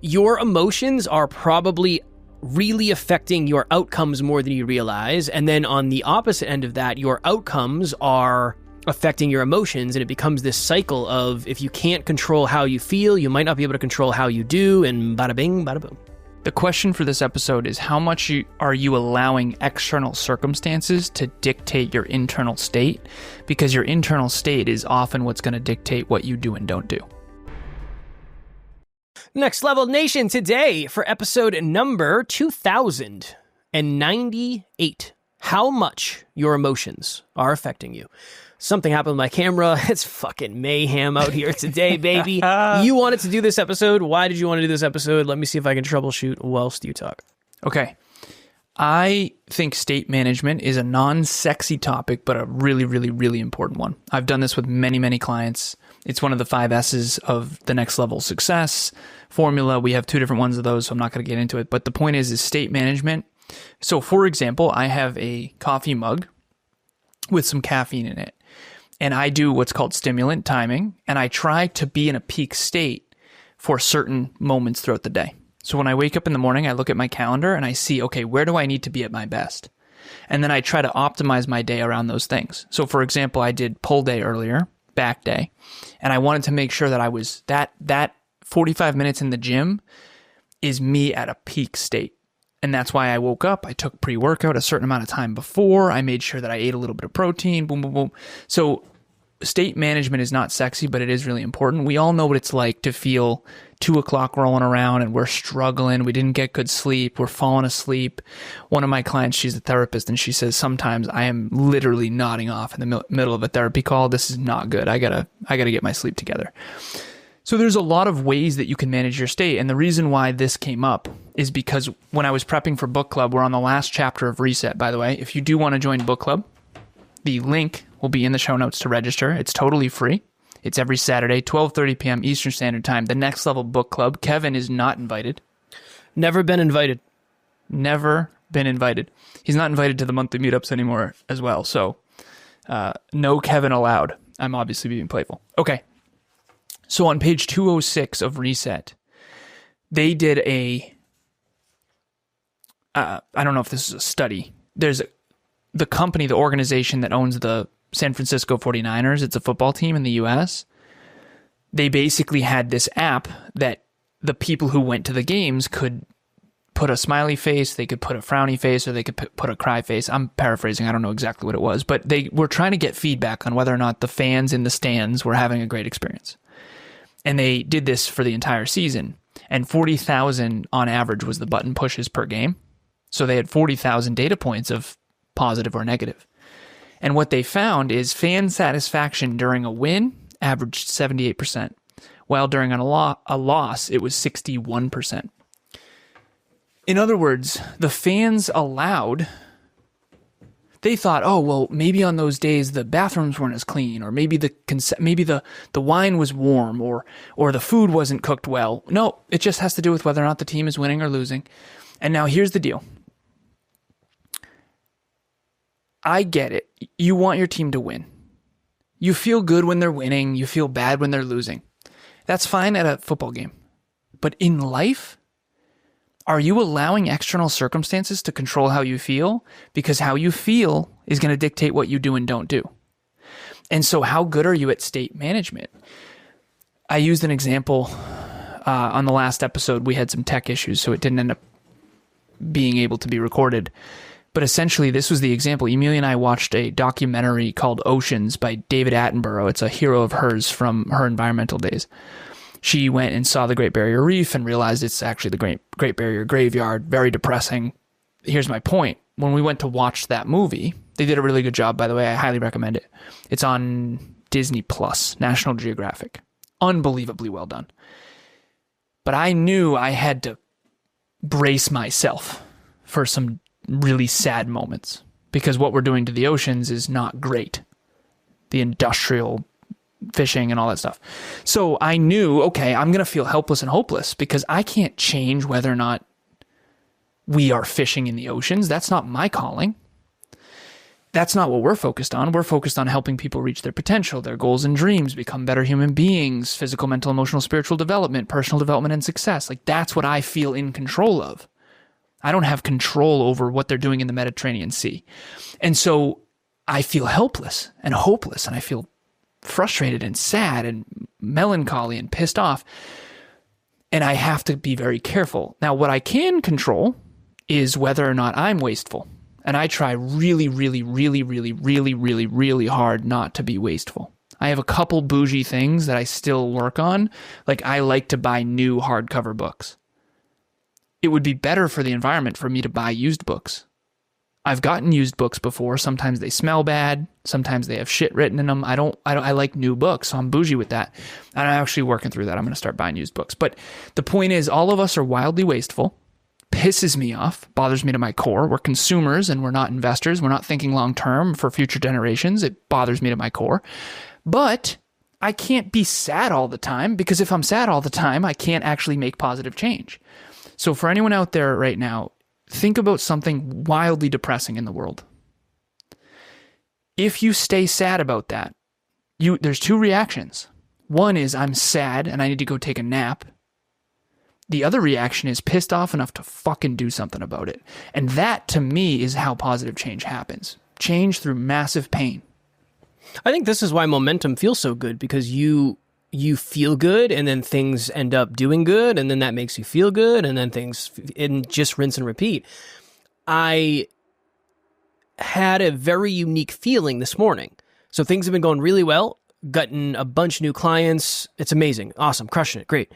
Your emotions are probably really affecting your outcomes more than you realize. And then on the opposite end of that, your outcomes are affecting your emotions. And it becomes this cycle of, if you can't control how you feel, you might not be able to control how you do, and bada bing, bada boom. The question for this episode is, how much are you allowing external circumstances to dictate your internal state? Because your internal state is often what's going to dictate what you do and don't do. Next Level Nation, today for episode number 2098. How much your emotions are affecting you. Something happened with my camera. It's fucking mayhem out here today, baby. You wanted to do this episode. Why did you want to do this episode? Let me see if I can troubleshoot whilst you talk. Okay. I think state management is a non-sexy topic, but a really, really, really important one. I've done this with many, many clients. It's one of the 5 S's of the Next Level Success formula. We have 2 different ones of those, so I'm not going to get into it. But the point is state management. So for example, I have a coffee mug with some caffeine in it. And I do what's called stimulant timing. And I try to be in a peak state for certain moments throughout the day. So when I wake up in the morning, I look at my calendar and I see, okay, where do I need to be at my best? And then I try to optimize my day around those things. So for example, I did pull day earlier, back day, and I wanted to make sure that I was that 45 minutes in the gym is me at a peak state. And that's why I woke up. I took pre-workout a certain amount of time before. I made sure that I ate a little bit of protein, boom, boom, boom. So state management is not sexy, but it is really important. We all know what it's like to feel 2 o'clock rolling around and we're struggling. We didn't get good sleep. We're falling asleep. One of my clients, she's a therapist, and she says, sometimes I am literally nodding off in the middle of a therapy call. This is not good. I gotta get my sleep together. So there's a lot of ways that you can manage your state. And the reason why this came up is because when I was prepping for book club, we're on the last chapter of Reset, by the way. If you do want to join book club, the link will be in the show notes to register. It's totally free. It's every Saturday, 12:30 p.m. Eastern Standard Time. The Next Level Book Club. Kevin is not invited. Never been invited. Never been invited. He's not invited to the monthly meetups anymore as well. So no Kevin allowed. I'm obviously being playful. Okay. So on page 206 of Reset, they did I don't know if this is a study. There's the company, the organization that owns the San Francisco 49ers. It's a football team in the US. They basically had this app that the people who went to the games could put a smiley face, they could put a frowny face, or they could put a cry face. I'm paraphrasing. I don't know exactly what it was, but they were trying to get feedback on whether or not the fans in the stands were having a great experience. And they did this for the entire season. And 40,000 on average was the button pushes per game. So they had 40,000 data points of positive or negative. And what they found is fan satisfaction during a win averaged 78%, while during a loss, it was 61%. In other words, the fans allowed... They thought, oh, well, maybe on those days the bathrooms weren't as clean, or maybe the wine was warm, or the food wasn't cooked well. No, it just has to do with whether or not the team is winning or losing. And now here's the deal. I get it. You want your team to win. You feel good when they're winning. You feel bad when they're losing. That's fine at a football game. But in life, are you allowing external circumstances to control how you feel? Because how you feel is going to dictate what you do and don't do. And so how good are you at state management? I used an example on the last episode. We had some tech issues, so it didn't end up being able to be recorded. But essentially, this was the example. Emilia and I watched a documentary called Oceans by David Attenborough. It's a hero of hers from her environmental days. She went and saw the Great Barrier Reef and realized it's actually the Great Barrier Graveyard. Very depressing. Here's my point. When we went to watch that movie, they did a really good job, by the way. I highly recommend it. It's on Disney Plus, National Geographic. Unbelievably well done. But I knew I had to brace myself for some really sad moments, because what we're doing to the oceans is not great. The industrial fishing and all that stuff. So I knew, okay, I'm going to feel helpless and hopeless because I can't change whether or not we are fishing in the oceans. That's not my calling. that's not what we're focused on. We're focused on helping people reach their potential, their goals and dreams, become better human beings, physical, mental, emotional, spiritual development, personal development, and success. Like, that's what I feel in control of. I don't have control over what they're doing in the Mediterranean Sea. And so I feel helpless and hopeless, and I feel frustrated and sad and melancholy and pissed off. And I have to be very careful. Now, what I can control is whether or not I'm wasteful. And I try really, really, really, really, really, really, really hard not to be wasteful. I have a couple bougie things that I still work on. Like, I like to buy new hardcover books. It would be better for the environment for me to buy used books. I've gotten used books before. Sometimes they smell bad. Sometimes they have shit written in them. I like new books, so I'm bougie with that. And I'm actually working through that. I'm going to start buying used books. But the point is, all of us are wildly wasteful. Pisses me off, bothers me to my core. We're consumers and we're not investors. We're not thinking long term for future generations. It bothers me to my core. But I can't be sad all the time, because if I'm sad all the time, I can't actually make positive change. So for anyone out there right now, think about something wildly depressing in the world. If you stay sad about that, there's two reactions. One is, I'm sad and I need to go take a nap. The other reaction is pissed off enough to fucking do something about it. And that, to me, is how positive change happens. Change through massive pain. I think this is why momentum feels so good, because you feel good, and then things end up doing good, and then that makes you feel good, and then and just rinse and repeat. I had a very unique feeling this morning. So things have been going really well, gotten a bunch of new clients. It's amazing. Awesome. Crushing it. Great.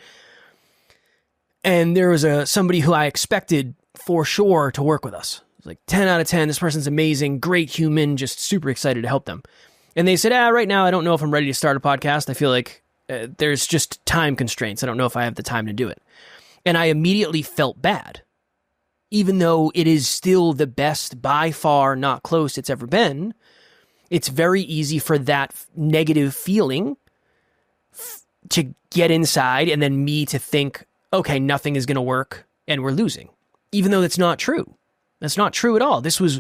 And there was somebody who I expected for sure to work with us. It was like 10 out of 10. This person's amazing, great human, just super excited to help them. And they said, right now, I don't know if I'm ready to start a podcast. I feel like there's just time constraints. I don't know if I have the time to do it. And I immediately felt bad. Even though it is still the best, by far, not close, it's ever been, it's very easy for that negative feeling to get inside, and then me to think, okay, nothing is going to work and we're losing. Even though that's not true. That's not true at all. This was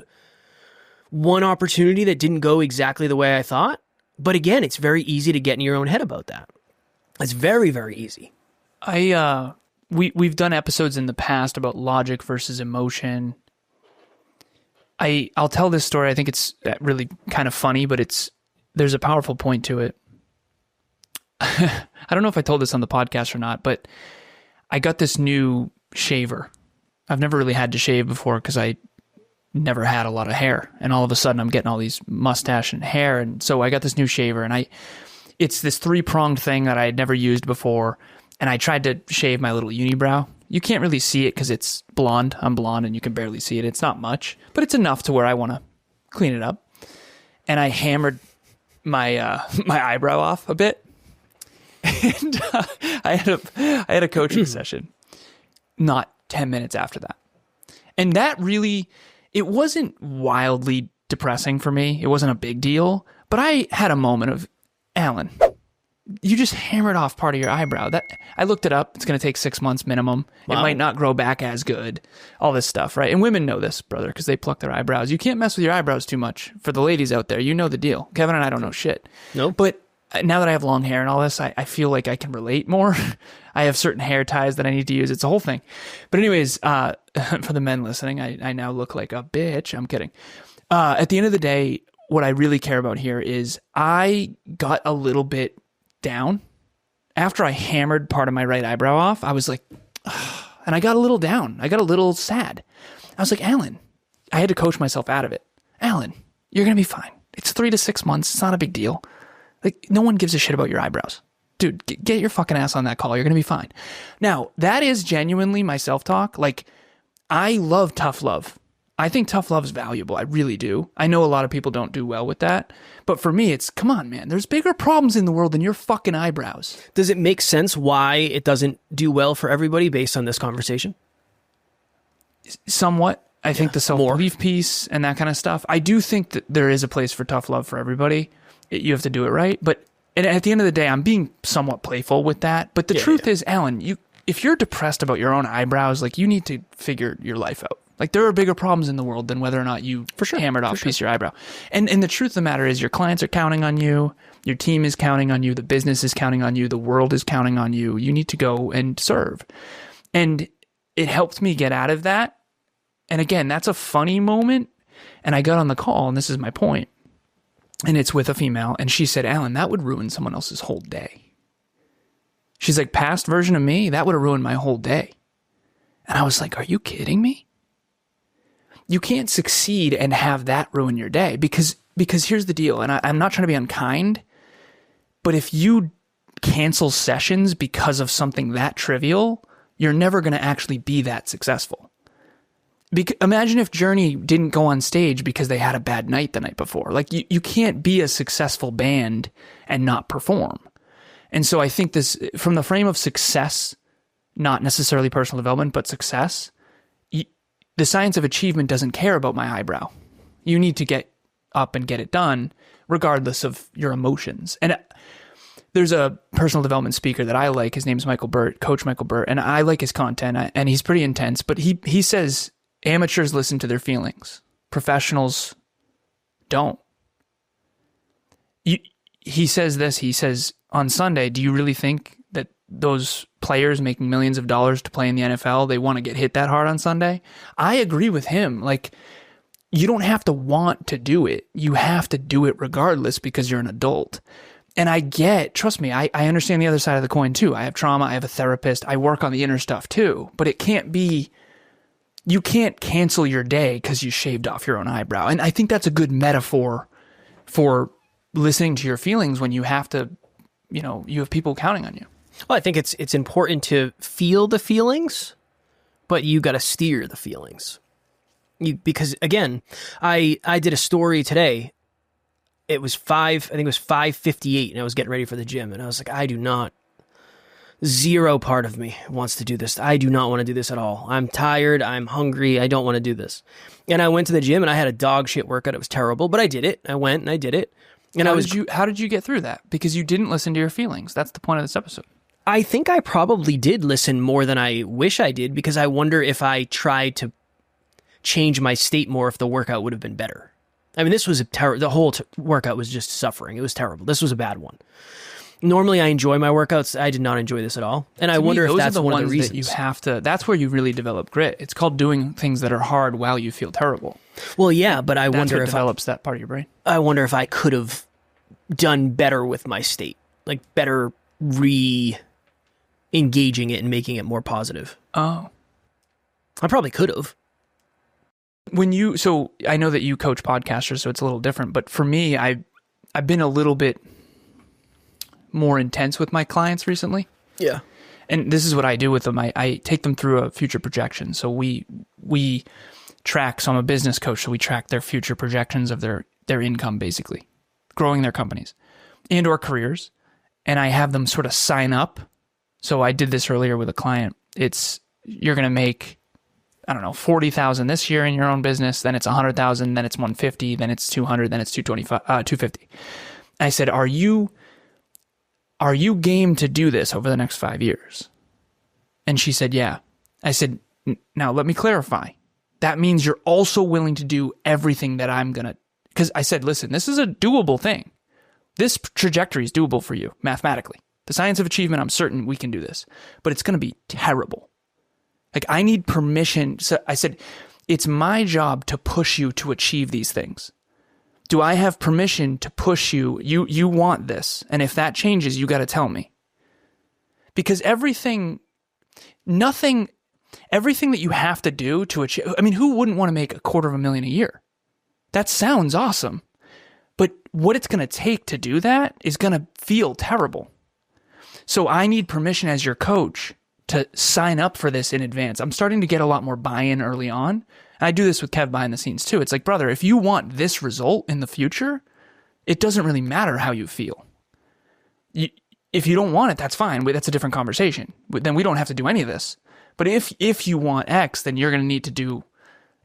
one opportunity that didn't go exactly the way I thought. But again, it's very easy to get in your own head about that. It's very, very easy. We've done episodes in the past about logic versus emotion. I'll tell this story. I think it's really kind of funny, but there's a powerful point to it. I don't know if I told this on the podcast or not, but I got this new shaver. I've never really had to shave before because I never had a lot of hair. And all of a sudden I'm getting all these mustache and hair. And so I got this new shaver, and it's this 3-pronged thing that I had never used before. And I tried to shave my little unibrow. You can't really see it because it's blonde. I'm blonde and you can barely see it. It's not much, but it's enough to where I want to clean it up. And I hammered my my eyebrow off a bit. And I had a coaching session not 10 minutes after that. And that really, it wasn't wildly depressing for me. It wasn't a big deal. But I had a moment of, Alan, you just hammered off part of your eyebrow. I looked it up. It's going to take 6 months minimum. Wow. It might not grow back as good. All this stuff, right? And women know this, brother, because they pluck their eyebrows. You can't mess with your eyebrows too much. For the ladies out there, you know the deal. Kevin and I don't know shit. Nope. But now that I have long hair and all this, I feel like I can relate more. I have certain hair ties that I need to use. It's a whole thing. But anyways, for the men listening, I now look like a bitch. I'm kidding. At the end of the day, what I really care about here is I got a little bit down. After I hammered part of my right eyebrow off, I was like, ugh, and I got a little down. I got a little sad. I was like, Alan, I had to coach myself out of it. Alan, you're going to be fine. It's 3 to 6 months. It's not a big deal. Like, no one gives a shit about your eyebrows. Dude, get your fucking ass on that call. You're going to be fine. Now, that is genuinely my self-talk. Like, I love tough love. I think tough love is valuable. I really do. I know a lot of people don't do well with that. But for me, it's, come on, man. There's bigger problems in the world than your fucking eyebrows. Does it make sense why it doesn't do well for everybody based on this conversation? Somewhat. I think the self-belief piece and that kind of stuff. I do think that there is a place for tough love for everybody. You have to do it right. But at the end of the day, I'm being somewhat playful with that. But the truth is, Alan, if you're depressed about your own eyebrows, like, you need to figure your life out. Like there are bigger problems in the world than whether or not you hammered off a piece of your eyebrow. And the truth of the matter is your clients are counting on you. Your team is counting on you. The business is counting on you. The world is counting on you. You need to go and serve. And it helped me get out of that. And again, that's a funny moment. And I got on the call, and this is my point. And it's with a female. And she said, Alan, that would ruin someone else's whole day. She's like, past version of me, that would have ruined my whole day. And I was like, are you kidding me? You can't succeed and have that ruin your day because here's the deal. And I'm not trying to be unkind, but if you cancel sessions because of something that trivial, you're never going to actually be that successful. Imagine if Journey didn't go on stage because they had a bad night the night before. Like you can't be a successful band and not perform. And so I think this, from the frame of success, not necessarily personal development, but success, the science of achievement doesn't care about my eyebrow. You need to get up and get it done regardless of your emotions. And there's a personal development speaker that I like. His name's Michael Burt, Coach Michael Burt, and I like his content, and he's pretty intense, but he says amateurs listen to their feelings. Professionals don't. He says this, he says, on Sunday, do you really think that those players making millions of dollars to play in the NFL, they want to get hit that hard on Sunday? I agree with him. Like, you don't have to want to do it. You have to do it regardless because you're an adult. And trust me, I understand the other side of the coin too. I have trauma. I have a therapist. I work on the inner stuff too. But it can't be, you can't cancel your day because you shaved off your own eyebrow. And I think that's a good metaphor for listening to your feelings when you have to, you have people counting on you. Well, I think it's important to feel the feelings, but you got to steer the feelings. Because again, I did a story today. It was 5:58, and I was getting ready for the gym, and I was like, zero part of me wants to do this. I do not want to do this at all. I'm tired. I'm hungry. I don't want to do this. And I went to the gym, and I had a dog shit workout. It was terrible, but I did it. I went and I did it. And how did you get through that? Because you didn't listen to your feelings. That's the point of this episode. I think I probably did listen more than I wish I did, because I wonder if I tried to change my state more, if the workout would have been better. I mean, this was the whole workout was just suffering. It was terrible. This was a bad one. Normally I enjoy my workouts. I did not enjoy this at all. And I wonder if that's one of the reasons. That's where you really develop grit. It's called doing things that are hard while you feel terrible. Well, yeah, but I wonder if develops that part of your brain. I wonder if I could have done better with my state, like better re-engaging it and making it more positive. Oh. I probably could have. So I know that you coach podcasters, so it's a little different, but for me, I've been a little bit more intense with my clients recently. Yeah. And this is what I do with them. I take them through a future projection. So we track, so I'm a business coach, so we track their future projections of their income, basically, growing their companies and or careers. And I have them sort of sign up. So I did this earlier with a client. You're going to make, I don't know, 40,000 this year in your own business, then it's 100,000, then it's 150, then it's 200, then it's 250. I said, are you game to do this over the next 5 years? And she said, yeah. I said, now let me clarify. That means you're also willing to do everything that I'm going to, because I said, listen, this is a doable thing. This trajectory is doable for you mathematically. The science of achievement, I'm certain we can do this, but it's going to be terrible. Like, I need permission. So I said, it's my job to push you to achieve these things. Do I have permission to push you? You want this. And if that changes, you got to tell me. Because everything that you have to do to achieve, I mean, who wouldn't want to make $250,000 a year? That sounds awesome. But what it's going to take to do that is going to feel terrible. So I need permission as your coach to sign up for this in advance. I'm starting to get a lot more buy-in early on. I do this with Kev behind the scenes too. It's like, brother, if you want this result in the future, it doesn't really matter how you feel. If you don't want it, that's fine. That's a different conversation. Then we don't have to do any of this. But if you want X, then you're going to need to do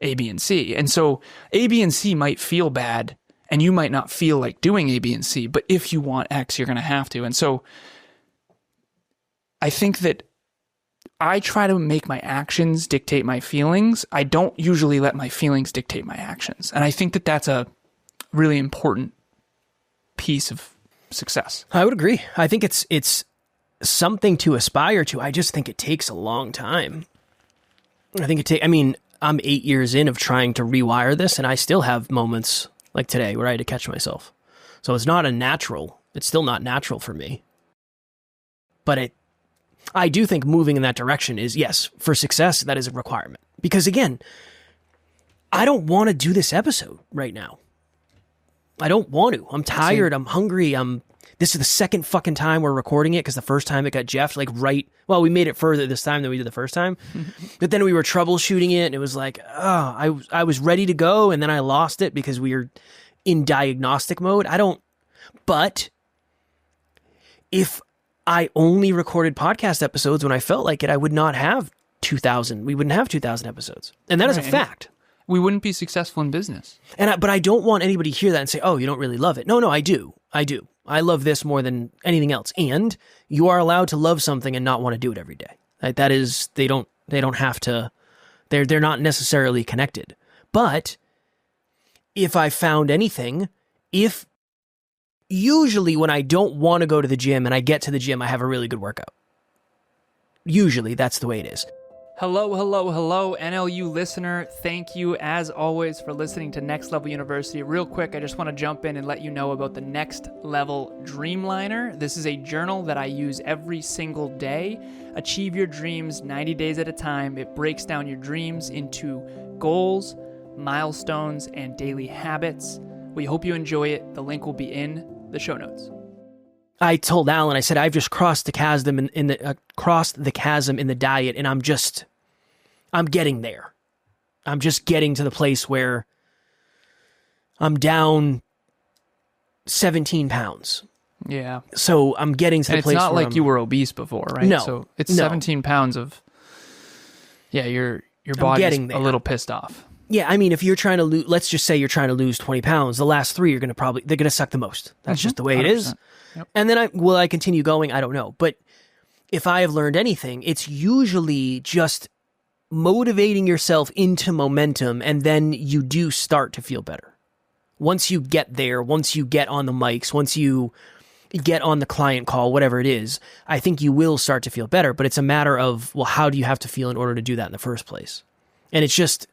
A, B, and C. And so A, B, and C might feel bad, and you might not feel like doing A, B, and C. But if you want X, you're going to have to. And so I think that I try to make my actions dictate my feelings. I don't usually let my feelings dictate my actions. And I think that that's a really important piece of success. I would agree. I think it's something to aspire to. I just think it takes a long time. I'm 8 years in of trying to rewire this, and I still have moments like today where I had to catch myself. So it's still not natural for me. But I do think moving in that direction is, yes, for success, that is a requirement. Because again, I don't want to do this episode right now. I don't want to. I'm tired. I'm hungry. This is the second fucking time we're recording it, because the first time it got Jeffed, we made it further this time than we did the first time. But then we were troubleshooting it, and it was like, I was ready to go, and then I lost it because we were in diagnostic mode. But if I only recorded podcast episodes when I felt like it, I would not have 2,000. We wouldn't have 2,000 episodes. And that is a fact. We wouldn't be successful in business. But I don't want anybody to hear that and say, oh, you don't really love it. No, I do. I love this more than anything else. And you are allowed to love something and not want to do it every day. That is, they don't have to, they're not necessarily connected. But if I found anything, usually when I don't want to go to the gym and I get to the gym, I have a really good workout. Usually that's the way it is. Hello, NLU listener. Thank you, as always, for listening to Next Level University. Real quick, I just want to jump in and let you know about the Next Level Dreamliner. This is a journal that I use every single day. Achieve your dreams 90 days at a time. It breaks down your dreams into goals, milestones, and daily habits. We hope you enjoy it. The link will be in the show notes. I told Alan, I said, I've just crossed the chasm in the diet, and I'm getting there. I'm just getting to the place where I'm down 17 pounds. Yeah. So I'm getting to the place where it's not like you were obese before, right? No. So it's 17 pounds of, your body's a little pissed off. Yeah, I mean, if you're trying to lose, let's just say you're trying to lose 20 pounds, the last 3 they're going to suck the most. That's just the way it is. Yep. And then will I continue going? I don't know. But if I have learned anything, it's usually just motivating yourself into momentum, and then you do start to feel better. Once you get there, once you get on the mics, once you get on the client call, whatever it is, I think you will start to feel better. But it's a matter of, well, how do you have to feel in order to do that in the first place? And it's just,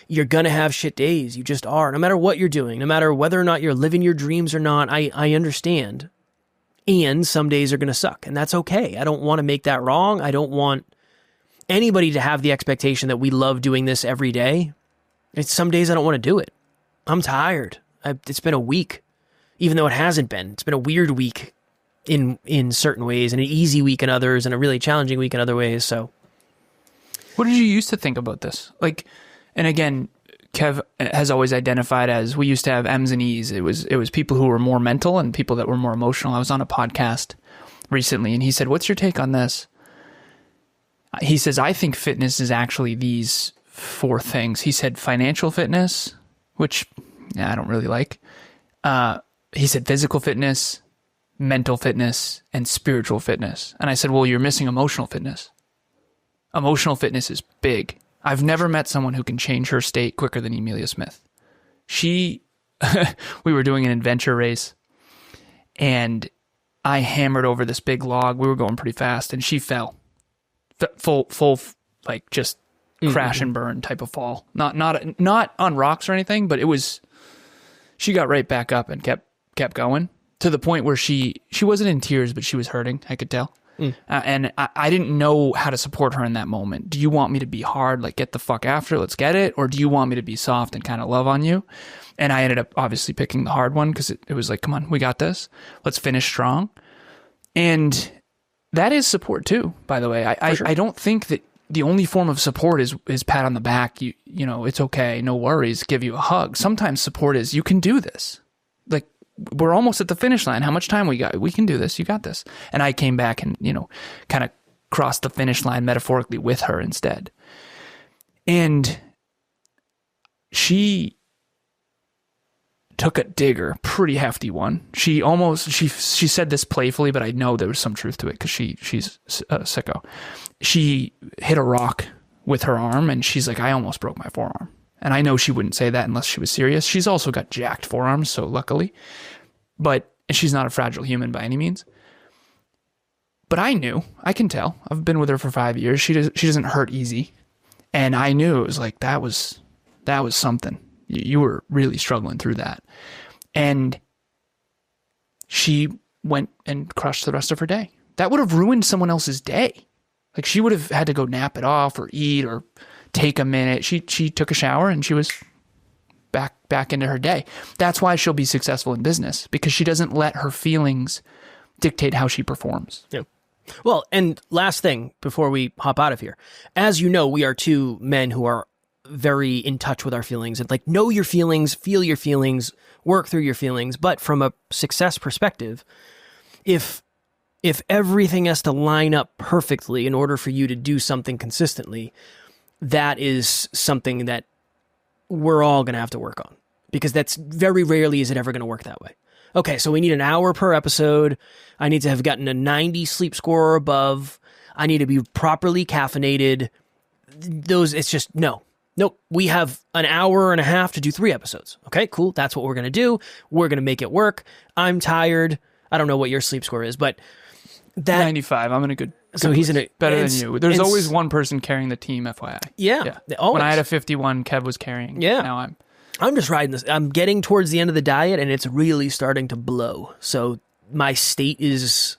you're going to have shit days. You just are. No matter what you're doing, no matter whether or not you're living your dreams or not, I understand. And some days are going to suck, and that's okay. I don't want to make that wrong. I don't want anybody to have the expectation that we love doing this every day. Some days I don't want to do it. I'm tired. It's been a week, even though it hasn't been. It's been a weird week in certain ways, and an easy week in others, and a really challenging week in other ways. So, what did you used to think about this? And again, Kev has always identified as, we used to have M's and E's. It was people who were more mental and people that were more emotional. I was on a podcast recently, and he said, what's your take on this? He says, I think fitness is actually these 4 things. He said financial fitness, which I don't really like. He said physical fitness, mental fitness, and spiritual fitness. And I said, well, you're missing emotional fitness. Emotional fitness is big. I've never met someone who can change her state quicker than Emilia Smith. We were doing an adventure race, and I hammered over this big log. We were going pretty fast, and she fell. Full, just crash and burn type of fall. Not on rocks or anything, but she got right back up and kept going, to the point where she wasn't in tears, but she was hurting. I could tell. And I didn't know how to support her in that moment. Do you want me to be hard, like get the fuck after it, let's get it? Or do you want me to be soft and kind of love on you? And I ended up obviously picking the hard one, because it was like, come on, we got this. Let's finish strong. And that is support too, by the way. I don't think that the only form of support is pat on the back. You know, it's okay, no worries, give you a hug. Sometimes support is, you can do this. Like, we're almost at the finish line. How much time we got? We can do this. You got this. And I came back and, kind of crossed the finish line metaphorically with her instead. And she took a digger, pretty hefty one. She said this playfully, but I know there was some truth to it because she's a sicko. She hit a rock with her arm, and she's like, I almost broke my forearm. And I know she wouldn't say that unless she was serious. She's also got jacked forearms, so luckily. But she's not a fragile human by any means. But I knew. I can tell. I've been with her for 5 years. She doesn't hurt easy. And I knew it was like, that was something. You were really struggling through that. And she went and crushed the rest of her day. That would have ruined someone else's day. Like, she would have had to go nap it off or eat or take a minute. She took a shower and she was back into her day. That's why she'll be successful in business, because she doesn't let her feelings dictate how she performs. Yeah. Well, and last thing before we hop out of here. As you know, we are two men who are very in touch with our feelings and like know your feelings, feel your feelings, work through your feelings. But from a success perspective, if everything has to line up perfectly in order for you to do something consistently, that is something that we're all going to have to work on, because that's very rarely is it ever going to work that way. Okay, so we need an hour per episode. I need to have gotten a 90 sleep score or above. I need to be properly caffeinated. It's just, nope. We have an hour and a half to do 3 episodes. Okay, cool. That's what we're going to do. We're going to make it work. I'm tired. I don't know what your sleep score is, but that 95. I'm in a good so he's in a better than you. There's always one person carrying the team, FYI. Yeah. When I had a 51, Kev was carrying. Yeah. Now I'm just riding this. I'm getting towards the end of the diet, and it's really starting to blow. So my state is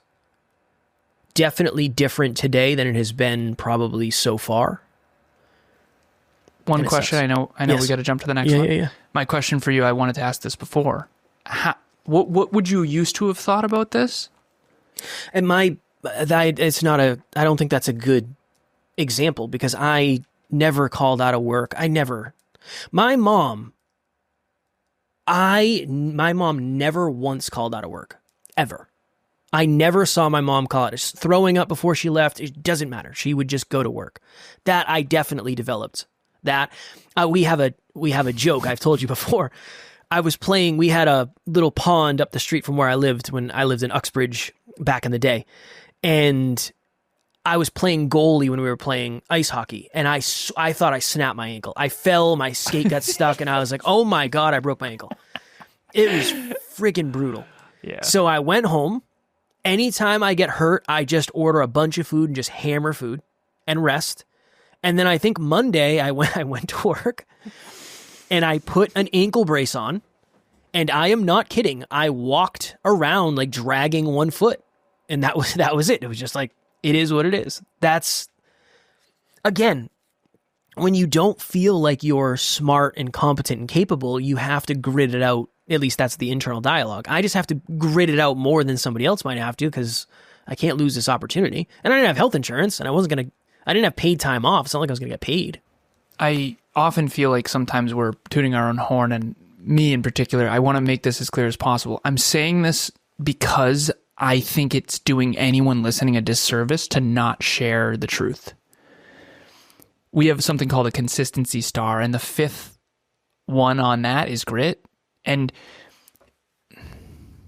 definitely different today than it has been probably so far. One question. I know Yes. we got to jump to the next one. Yeah. My question for you, I wanted to ask this before. What would you used to have thought about this? And I don't think that's a good example, because I never called out of work. My mom never once called out of work, ever. I never saw my mom call out. Throwing up before she left, it doesn't matter. She would just go to work. That I definitely developed. That we have a joke I've told you before. We had a little pond up the street from where I lived when I lived in Uxbridge back in the day. And I was playing goalie when we were playing ice hockey, and I thought I snapped my ankle. I fell, my skate got stuck, and I was like, oh my God, I broke my ankle. It was freaking brutal. Yeah. So I went home. Anytime I get hurt, I just order a bunch of food and just hammer food and rest. And then I think Monday I went to work and I put an ankle brace on, and I am not kidding. I walked around like dragging one foot, and that was it. It was just like, it is what it is. That's, again, when you don't feel like you're smart and competent and capable, you have to grit it out. At least that's the internal dialogue. I just have to grit it out more than somebody else might have to, because I can't lose this opportunity. And I didn't have health insurance, and I didn't have paid time off. It's not like I was going to get paid. I often feel like sometimes we're tooting our own horn, and me in particular, I want to make this as clear as possible. I'm saying this because I think it's doing anyone listening a disservice to not share the truth. We have something called a consistency star, and the 5th one on that is grit. And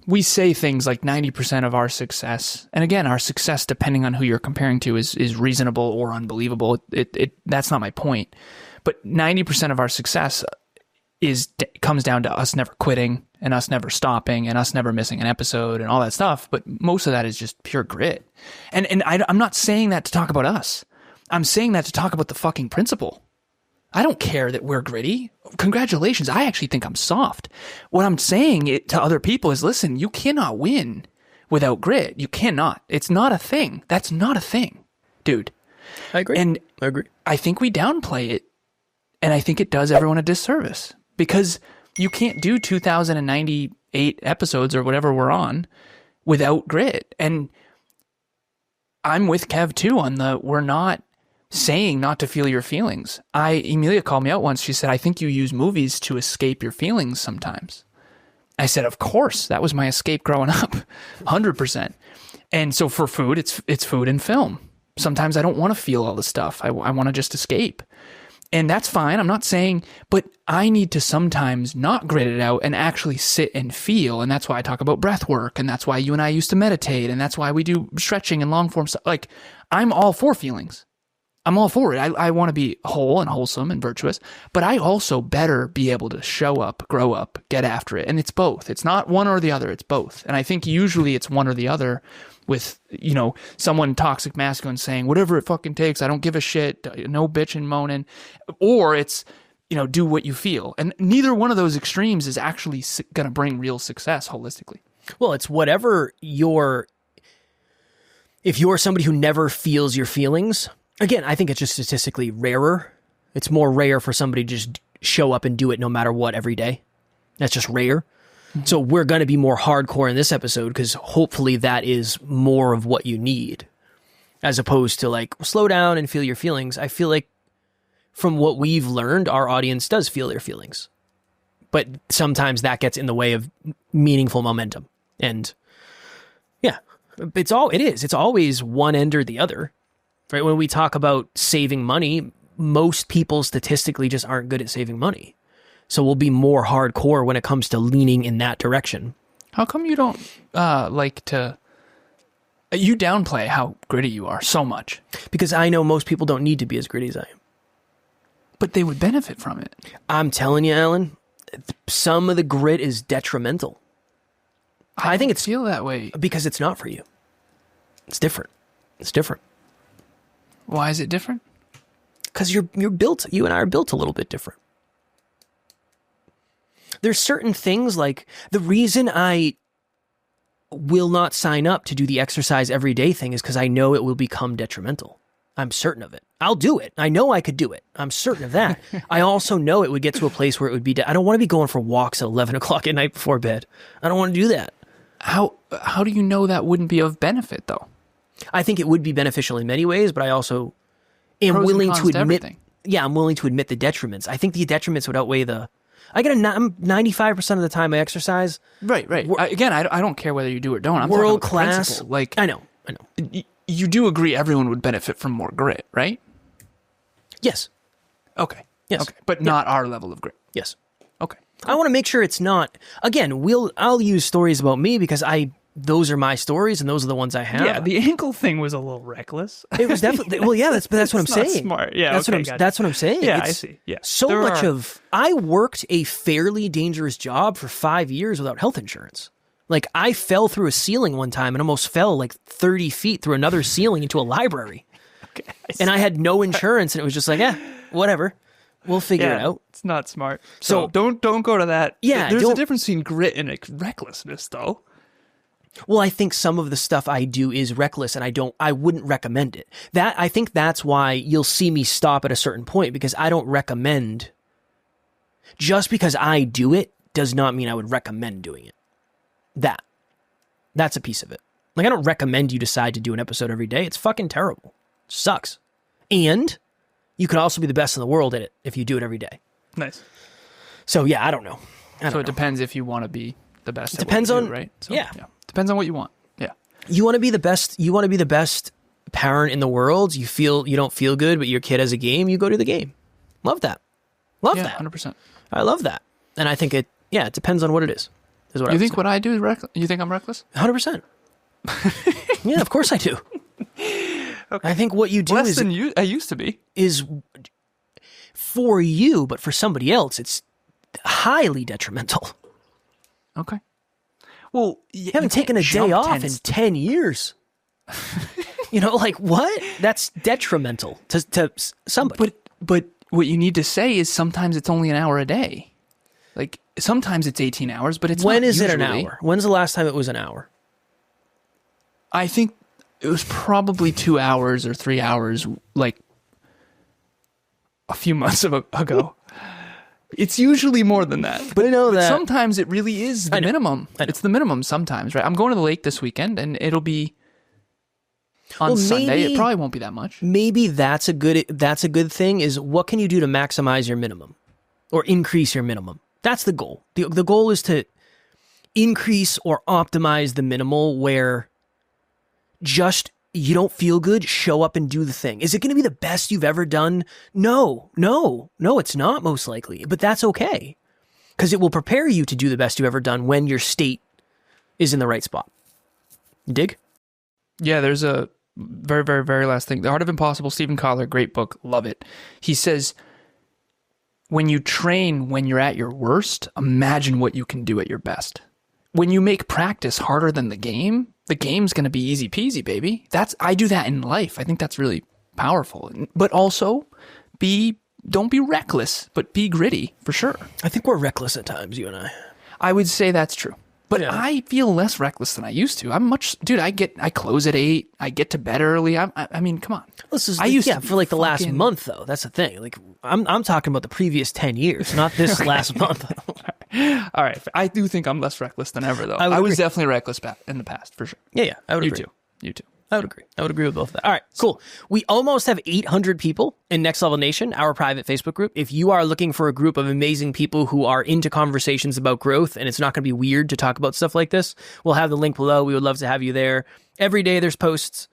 we say things like 90% of our success, and again, our success, depending on who you're comparing to, is reasonable or unbelievable. That's not my point. But 90% of our success comes down to us never quitting and us never stopping and us never missing an episode and all that stuff. But most of that is just pure grit. And I'm not saying that to talk about us. I'm saying that to talk about the fucking principle. I don't care that we're gritty. Congratulations. I actually think I'm soft. What I'm saying to other people is, listen, you cannot win without grit. You cannot. It's not a thing. That's not a thing, dude. I agree. And I agree. I think we downplay it, and I think it does everyone a disservice, because you can't do 2,098 episodes or whatever we're on without grit. And I'm with Kev too on we're not saying not to feel your feelings. Emilia called me out once. She said, I think you use movies to escape your feelings sometimes. I said, of course, that was my escape growing up, 100%. And so for food, it's food and film. Sometimes I don't want to feel all the stuff. I want to just escape. And that's fine. I'm not saying, but I need to sometimes not grit it out and actually sit and feel. And that's why I talk about breath work. And that's why you and I used to meditate. And that's why we do stretching and long form stuff. Like, I'm all for feelings. I'm all for it. I want to be whole and wholesome and virtuous, but I also better be able to show up, grow up, get after it. And it's both. It's not one or the other. It's both. And I think usually it's one or the other with, someone toxic masculine saying, whatever it fucking takes, I don't give a shit, no bitching, moaning. Or it's, do what you feel. And neither one of those extremes is actually going to bring real success holistically. Well, it's whatever if you're somebody who never feels your feelings. Again, I think it's just statistically rarer. It's more rare for somebody to just show up and do it no matter what every day. That's just rare. Mm-hmm. So we're going to be more hardcore in this episode because hopefully that is more of what you need as opposed to like slow down and feel your feelings. I feel like from what we've learned, our audience does feel their feelings. But sometimes that gets in the way of meaningful momentum. And yeah, it's always one end or the other. Right? When we talk about saving money, most people statistically just aren't good at saving money. So we'll be more hardcore when it comes to leaning in that direction. How come you don't like to... You downplay how gritty you are so much? Because I know most people don't need to be as gritty as I am. But they would benefit from it. I'm telling you, Alan, some of the grit is detrimental. I think it's feel that way. Because it's not for you. It's different. It's different. Why is it different? Because you and I are built a little bit different. There's certain things like the reason I will not sign up to do the exercise every day thing is because I know it will become detrimental. I'm certain of it. I'll do it. I know I could do it. I'm certain of that. I also know it would get to a place where it would be, I don't want to be going for walks at 11 o'clock at night before bed. I don't want to do that. How do you know that wouldn't be of benefit though? I think it would be beneficial in many ways, but I also am willing to admit, I'm willing to admit the detriments. I think the detriments would outweigh I'm 95% of the time I exercise. Right. I don't care whether you do or don't. I'm world class. Like, I know. You do agree everyone would benefit from more grit, right? Yes. Okay. Yes. Okay. But not our level of grit. Yes. Okay. I want to make sure it's not, again, I'll use stories about me because those are my stories and those are the ones I have. Yeah, the ankle thing was a little reckless. It was definitely, well, yeah, that's what I'm saying. Smart. Yeah, that's what I'm saying. Yeah, I see. Yeah. I worked a fairly dangerous job for 5 years without health insurance. Like, I fell through a ceiling one time and almost fell like 30 feet through another ceiling into a library. Okay, and I had no insurance and it was just like, whatever. We'll figure it out. It's not smart. So don't go to that. Yeah. There's a difference between grit and recklessness, though. Well, I think some of the stuff I do is reckless and I wouldn't recommend it. I think that's why you'll see me stop at a certain point because I don't recommend. Just because I do it does not mean I would recommend doing it. That's a piece of it. Like, I don't recommend you decide to do an episode every day. It's fucking terrible. It sucks. And you could also be the best in the world at it if you do it every day. Nice. So yeah, I don't know. It depends if you want to be the best. It depends on, right? So, yeah. Depends on what you want. Yeah. You want to be the best. You want to be the best parent in the world. You don't feel good, but your kid has a game. You go to the game. Love that. Love that. 100%. I love that. And I think it depends on what it is. You think what I do is reckless? You think I'm reckless? 100%. Yeah, of course I do. Okay. I think what you do less than I used to be is for you, but for somebody else, it's highly detrimental. Okay. Well, you haven't taken a day off in 10 years. Like what? That's detrimental to somebody. But what you need to say is sometimes it's only an hour a day. Like sometimes it's 18 hours, but it's when not is usually. It an hour? When's the last time it was an hour? I think it was probably 2 hours or 3 hours, like a few months ago. It's usually more than that. But I know that sometimes it really is the minimum. It's the minimum sometimes, right? I'm going to the lake this weekend and it'll be on Sunday. It probably won't be that much. Maybe that's a good thing is what can you do to maximize your minimum or increase your minimum? That's the goal. The goal is to increase or optimize the minimal where just You don't feel good? Show up and do the thing. Is it going to be the best you've ever done? No, it's not most likely, but that's okay. Because it will prepare you to do the best you've ever done when your state is in the right spot. You dig? Yeah, there's a very, very, very last thing. The Art of Impossible, Stephen Kotler, great book, love it. He says, when you train when you're at your worst, imagine what you can do at your best. When you make practice harder than the game's going to be easy peasy, baby. I do that in life. I think that's really powerful. But also, don't be reckless, but be gritty, for sure. I think we're reckless at times, you and I. I would say that's true. But Yeah. I feel less reckless than I used to. I close at 8. I get to bed early. I mean, come on. This is, I used to for like the last fucking- month, though. That's the thing. Like, I'm talking about the previous 10 years, not this last month. All right. I do think I'm less reckless than ever, though. I would I was agree. definitely reckless in the past, for sure. Yeah, I would agree. You too. I would agree. I would agree with both of that. All right, cool. We almost have 800 people in Next Level Nation, our private Facebook group. If you are looking for a group of amazing people who are into conversations about growth, and it's not going to be weird to talk about stuff like this, we'll have the link below. We would love to have you there. Every day there's posts,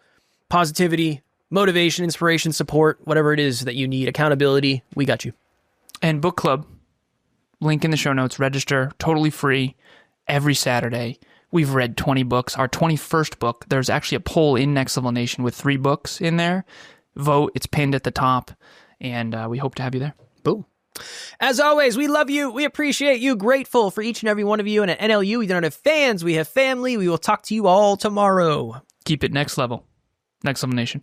positivity, motivation, inspiration, support, whatever it is that you need, accountability, we got you. And book club, link in the show notes, register, totally free, every Saturday. We've read 20 books. Our 21st book, there's actually a poll in Next Level Nation with 3 books in there. Vote, it's pinned at the top, and we hope to have you there. Boom. As always, we love you. We appreciate you. Grateful for each and every one of you. And at NLU, we don't have fans. We have family. We will talk to you all tomorrow. Keep it next level. Next Level Nation.